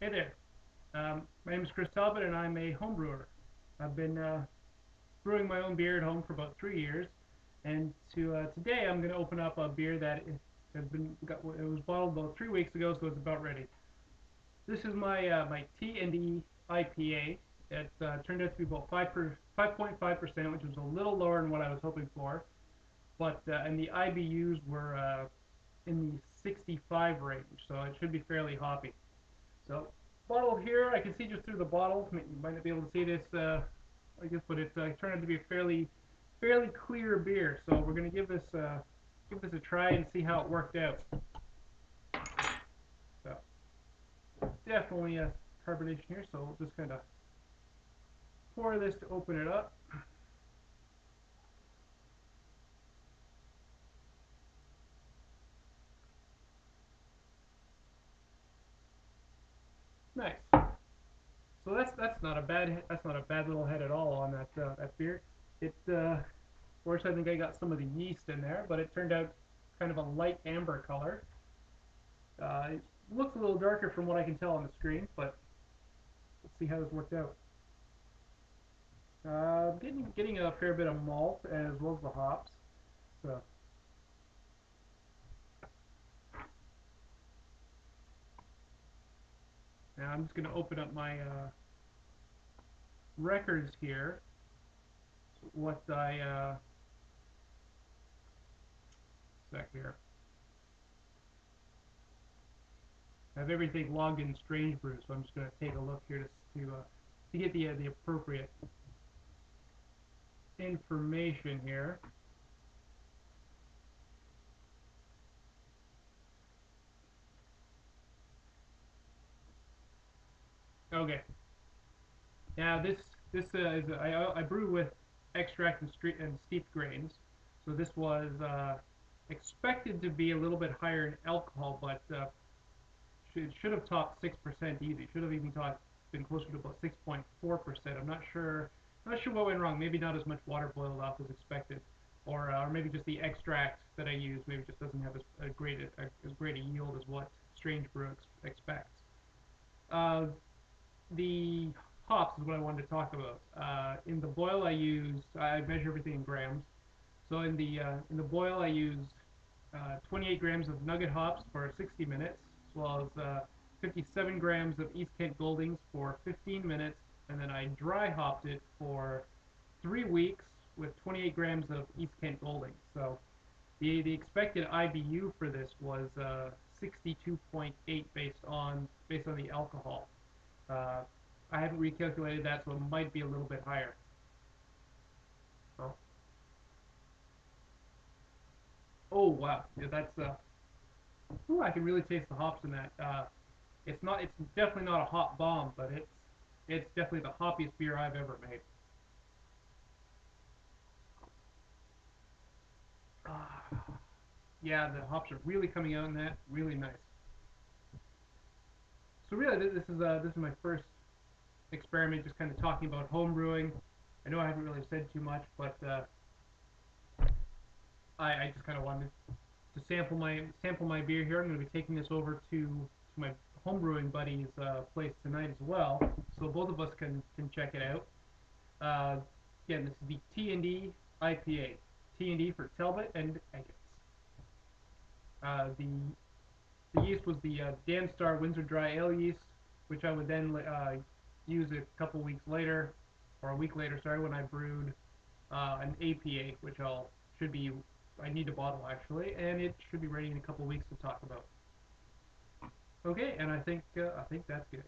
Hey there. My name is Chris Talbot, and I'm a home brewer. I've been brewing my own beer at home for about 3 years, and today I'm going to open up a beer that it was bottled about 3 weeks ago, so it's about ready. This is my T&E IPA. It turned out to be about 5.5%, which was a little lower than what I was hoping for, but and the IBUs were in the 65 range, so it should be fairly hoppy. So, bottle here, I can see just through the bottle. You might not be able to see this, I guess, but it turned out to be a fairly clear beer. So we're gonna give this a try and see how it worked out. So, definitely a carbonation here. So we'll just kind of pour this to open it up. Nice. So that's not a bad little head at all on that beer. Of course, I think I got some of the yeast in there, but it turned out kind of a light amber color. It looks a little darker from what I can tell on the screen, but let's see how this worked out. Getting a fair bit of malt as well as the hops. So now I'm just going to open up my records here. What I sec here. I have everything logged in Strange Brew, so I'm just going to take a look here to get the appropriate information here. Okay. Now I brew with extract and steeped grains, so this was expected to be a little bit higher in alcohol, but it should have topped 6% easy. Should have even been closer to about 6.4%. I'm not sure. Not sure what went wrong. Maybe not as much water boiled off as expected, or maybe just the extract that I use maybe just doesn't have as great a yield as what Strange Brew expects. Uh, the hops is what I wanted to talk about. In the boil, I measure everything in grams. So in the boil, I used 28 grams of Nugget hops for 60 minutes, as well as 57 grams of East Kent Goldings for 15 minutes, and then I dry hopped it for 3 weeks with 28 grams of East Kent Goldings. So the expected IBU for this was 62.8 based on the alcohol. I haven't recalculated that, so it might be a little bit higher. Oh, oh wow, yeah, ooh, I can really taste the hops in that. It's definitely not a hop bomb, but it's definitely the hoppiest beer I've ever made. Ah, yeah, the hops are really coming out in that, really nice. So really, this is my first experiment, just kind of talking about home brewing. I know I haven't really said too much, but I just kind of wanted to sample my beer here. I'm going to be taking this over to my home brewing buddy's place tonight as well, so both of us can check it out. Again, this is the T&E IPA. T&E for Talbot and Agates. The yeast was the Dan Star Windsor Dry Ale yeast, which I would then use a couple weeks later, or a week later, sorry, when I brewed an APA, which I need to bottle actually, and it should be ready in a couple weeks to talk about. Okay, and I think that's good.